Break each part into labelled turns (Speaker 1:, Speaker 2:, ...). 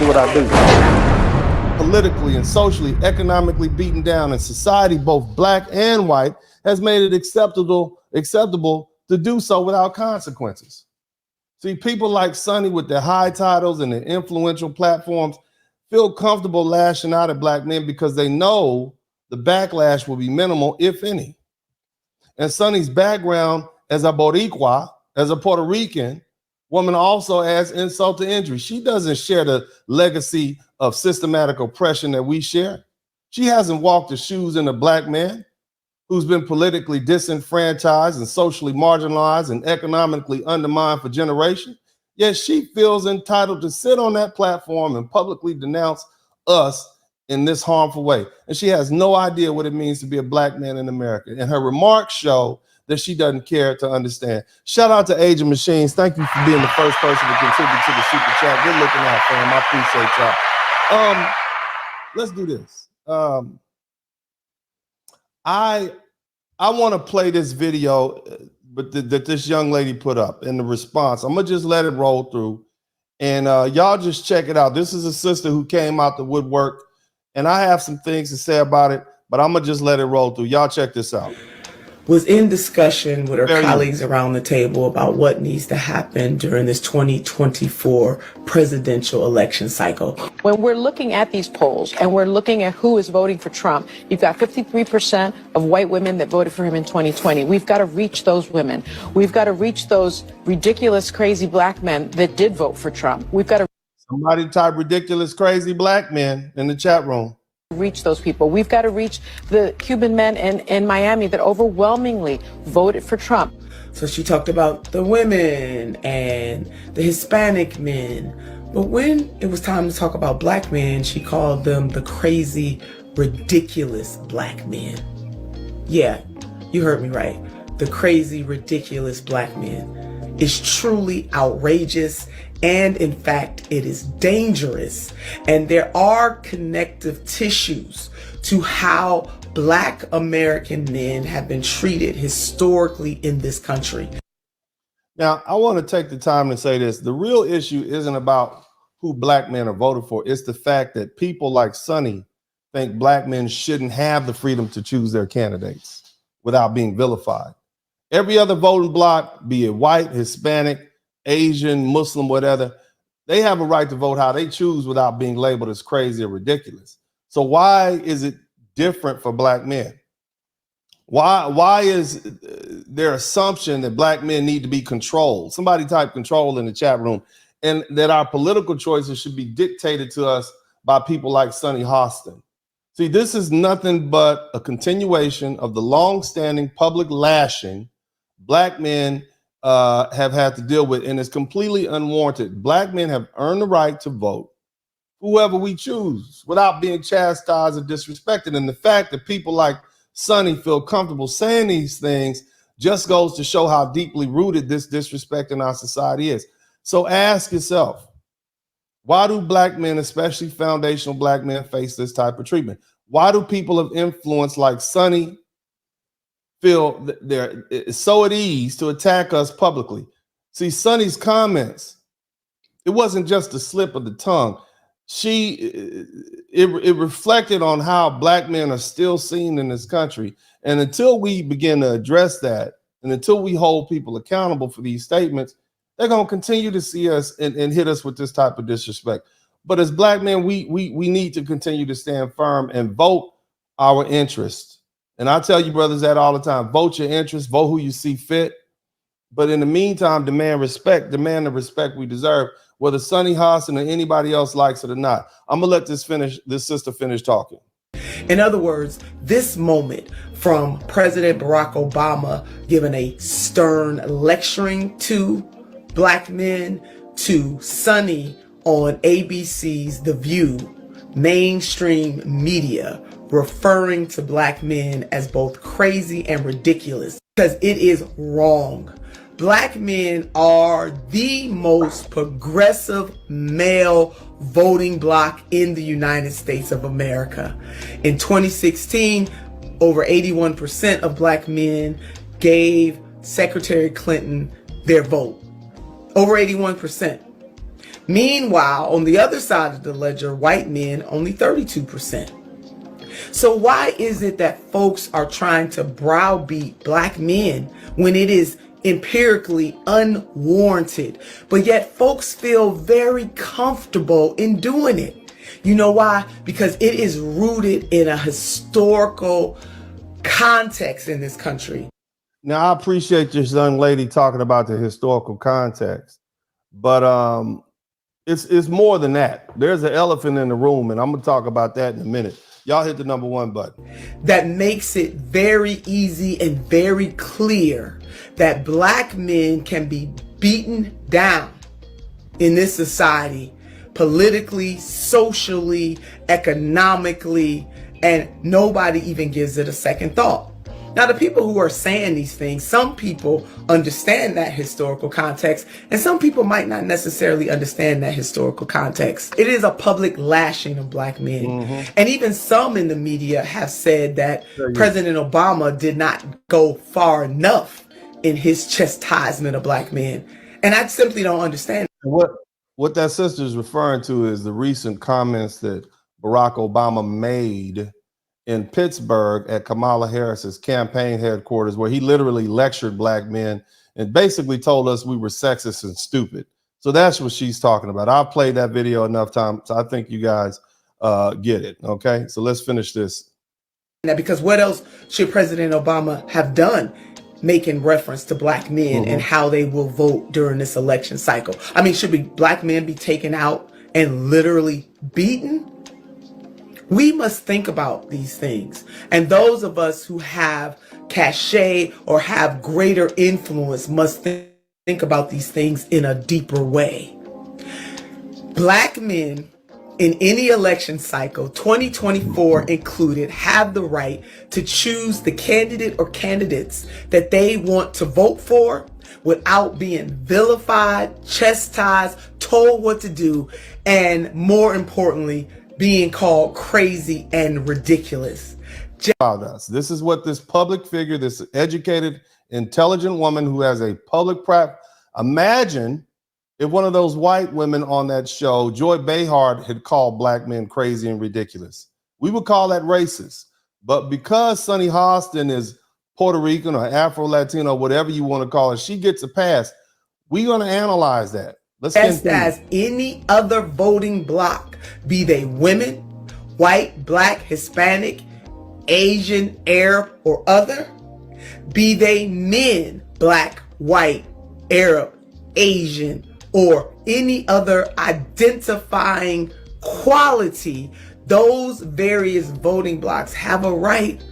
Speaker 1: do what I do.
Speaker 2: Politically and socially, economically beaten down, and society, both black and white, has made it acceptable to do so without consequences. See, people like Sonny with their high titles and their influential platforms feel comfortable lashing out at black men because they know the backlash will be minimal, if any. And Sonny's background as a Boricua, as a Puerto Rican woman, also adds insult to injury. She doesn't share the legacy of systematic oppression that we share. She hasn't walked the shoes in a black man who's been politically disenfranchised and socially marginalized and economically undermined for generations. Yet she feels entitled to sit on that platform and publicly denounce us in this harmful way. And she has no idea what it means to be a black man in America. And her remarks show that she doesn't care to understand. Shout out to Age of Machines. Thank you for being the first person to contribute to the super chat. Good looking out, fam. I appreciate y'all. Let's do this. I want to play this video that this young lady put up in the response. I'm gonna just let it roll through, and y'all just check it out. This is a sister who came out the woodwork, and I have some things to say about it, but I'm gonna just let it roll through. Y'all check this out.
Speaker 3: Was in discussion with her colleagues around the table about what needs to happen during this 2024 presidential election cycle.
Speaker 4: When we're looking at these polls and we're looking at who is voting for Trump, you've got 53% of white women that voted for him in 2020. We've got to reach those women. We've got to reach those ridiculous, crazy black men that did vote for Trump. We've got to
Speaker 2: somebody type ridiculous, crazy black men in the chat room.
Speaker 4: Reach those people. We've got to reach the Cuban men in Miami that overwhelmingly voted for Trump.
Speaker 3: So she talked about the women and the Hispanic men. But when it was time to talk about black men, she called them the crazy, ridiculous black men. Yeah, you heard me right. The crazy, ridiculous black men is truly outrageous. And in fact, it is dangerous. And there are connective tissues to how Black American men have been treated historically in this country.
Speaker 2: Now, I want to take the time to say this. The real issue isn't about who black men are voted for. It's the fact that people like Sonny think black men shouldn't have the freedom to choose their candidates without being vilified. Every other voting bloc, be it white, Hispanic, Asian, Muslim, whatever, they have a right to vote how they choose without being labeled as crazy or ridiculous. So why is it different for black men? Why is their assumption that black men need to be controlled? Somebody type control in the chat room, and that our political choices should be dictated to us by people like Sonny Hostin. See, this is nothing but a continuation of the long-standing public lashing black men have had to deal with, and it's completely unwarranted. Black men have earned the right to vote whoever we choose without being chastised or disrespected. And the fact that people like Sonny feel comfortable saying these things just goes to show how deeply rooted this disrespect in our society is. So ask yourself, why do black men, especially foundational black men, face this type of treatment? Why do people of influence like Sonny feel that they're so at ease to attack us publicly? See, Sonny's comments, it wasn't just a slip of the tongue. It reflected on how black men are still seen in this country. And until we begin to address that, and until we hold people accountable for these statements, they're going to continue to see us and hit us with this type of disrespect. But as black men, we need to continue to stand firm and vote our interests. And I tell you brothers that all the time, vote your interests, vote who you see fit. But in the meantime, demand respect, demand the respect we deserve, whether Sonny Hostin or anybody else likes it or not. I'm gonna let this sister finish talking.
Speaker 3: In other words, this moment from President Barack Obama giving a stern lecturing to black men, to Sonny on ABC's The View, mainstream media, referring to black men as both crazy and ridiculous, because it is wrong. Black men are the most progressive male voting bloc in the United States of America. In 2016, over 81% of black men gave Secretary Clinton their vote. Over 81%. Meanwhile, on the other side of the ledger, white men only 32%. So why is it that folks are trying to browbeat black men when it is empirically unwarranted, but yet folks feel very comfortable in doing it? You know why? Because it is rooted in a historical context in this country.
Speaker 2: Now, I appreciate this young lady talking about the historical context, but it's more than that. There's an elephant in the room, and I'm gonna talk about that in a minute. Y'all hit the number one button.
Speaker 3: That makes it very easy and very clear that black men can be beaten down in this society, politically, socially, economically, and nobody even gives it a second thought. Now, the people who are saying these things, some people understand that historical context, and some people might not necessarily understand that historical context. It is a public lashing of black men. Mm-hmm. And even some in the media have said that President Obama did not go far enough in his chastisement of black men. And I simply don't understand.
Speaker 2: What that sister is referring to is the recent comments that Barack Obama made in Pittsburgh at Kamala Harris's campaign headquarters, where he literally lectured black men and basically told us we were sexist and stupid. So that's what she's talking about. I've played that video enough times, so I think you guys get it. Okay, so let's finish this.
Speaker 3: Now, because what else should President Obama have done making reference to black men and how they will vote during this election cycle? I mean, should black men be taken out and literally beaten? We must think about these things. And those of us who have cachet or have greater influence must think about these things in a deeper way. Black men in any election cycle, 2024 included, have the right to choose the candidate or candidates that they want to vote for without being vilified, chastised, told what to do, and more importantly, being called crazy and ridiculous.
Speaker 2: About us. This is what this public figure, this educated, intelligent woman who has a public practice. Imagine if one of those white women on that show, Joy Behar, had called black men crazy and ridiculous. We would call that racist. But because Sunny Hostin is Puerto Rican or Afro-Latino, whatever you want to call it, she gets a pass. We're going to analyze that. Let's
Speaker 3: just as any other voting bloc, be they women, white, black, Hispanic, Asian, Arab, or other, be they men, black, white, Arab, Asian, or any other identifying quality, those various voting blocs have a right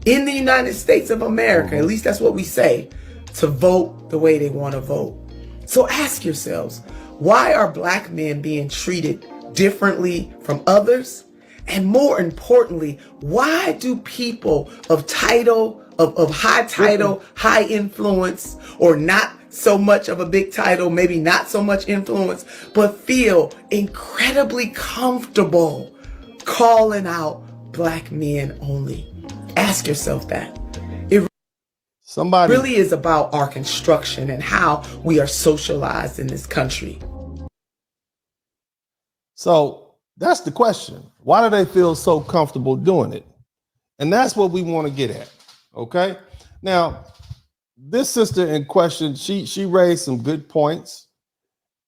Speaker 3: in the United States of America, at least that's what we say, to vote the way they want to vote. So ask yourselves, why are black men being treated differently from others? And more importantly, why do people of title, of high title, high influence, or not so much of a big title, maybe not so much influence, but feel incredibly comfortable calling out black men only? Ask yourself that. It really is about our construction and how we are socialized in this country.
Speaker 2: So that's the question. Why do they feel so comfortable doing it? And that's what we want to get at. Okay. Now, this sister in question, she raised some good points.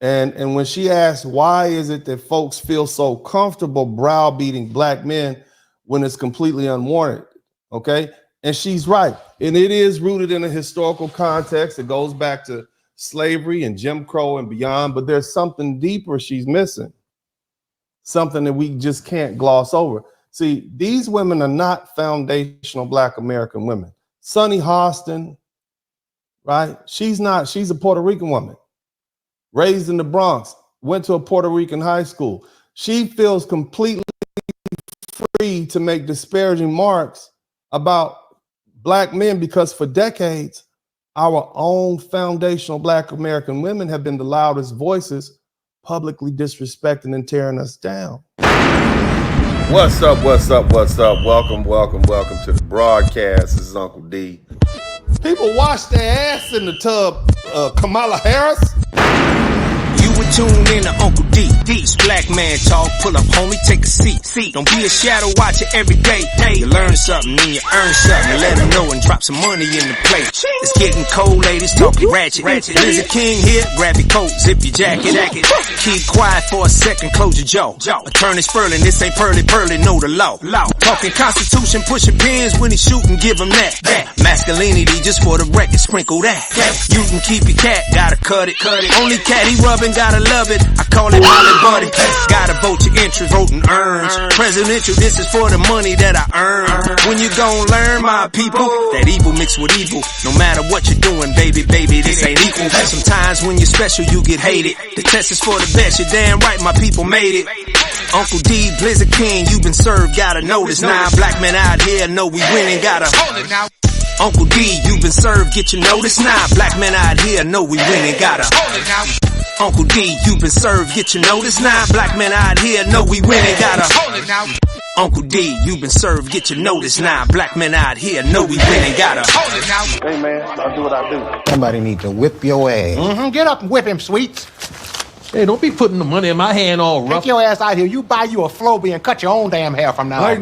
Speaker 2: And when she asked, why is it that folks feel so comfortable browbeating black men when it's completely unwarranted? Okay. And she's right. And it is rooted in a historical context. It goes back to slavery and Jim Crow and beyond, but there's something deeper she's missing. Something that we just can't gloss over. See, these women are not foundational black American women. Sunny Hostin, right? She's a Puerto Rican woman, raised in the Bronx, went to a Puerto Rican high school. She feels completely free to make disparaging remarks about black men because for decades, our own foundational black American women have been the loudest voices, publicly disrespecting and tearing us down. What's up? Welcome to the broadcast. This is Uncle D. People wash their ass in the tub, Kamala Harris.
Speaker 1: You we tune in to Uncle D. This black man talk, pull up, homie, take a seat. Don't be a shadow watcher every day. You learn something, then you earn something. Let them know and drop some money in the plate. It's getting cold, ladies, talking ratchet. Blizzard King here, grab your coat, zip your jacket. Keep quiet for a second, close your jaw. Attorney Spurling, this ain't pearly, know the law. Talking Constitution, pushing pins when he shootin', give him that. Masculinity, just for the record, sprinkle that. You can keep your cat, gotta cut it. Only cat he rubbing, gotta love it. I call it Molly Buddy. Gotta vote your interest, voting earns. Presidential, this is for the money that I earn. When you gon' learn, my people, that evil mixed with evil. No matter what you're doing, baby, this ain't equal. Sometimes when you're special, you get hated. The test is for the best, you're damn right, my people made it. Uncle D, Blizzard King, you been served, gotta know this. Now black men out here know we winning, gotta hold it now. Uncle D, you been served, get your notice now. Black men out here know we winning, gotta hold it now. Uncle D, you been served, get your notice now. Black men out here know we winning, gotta hold it now. Uncle D, you been served, get your notice now. Black men out here know we winning, gotta hold it now.
Speaker 2: Hey man, I'll do what I do.
Speaker 5: Somebody need to whip your ass.
Speaker 6: Get up and whip him, Sweets.
Speaker 7: Hey, don't be putting the money in my hand all rough.
Speaker 6: Take your ass out here. You buy you a Flowbee and cut your own damn hair from now on.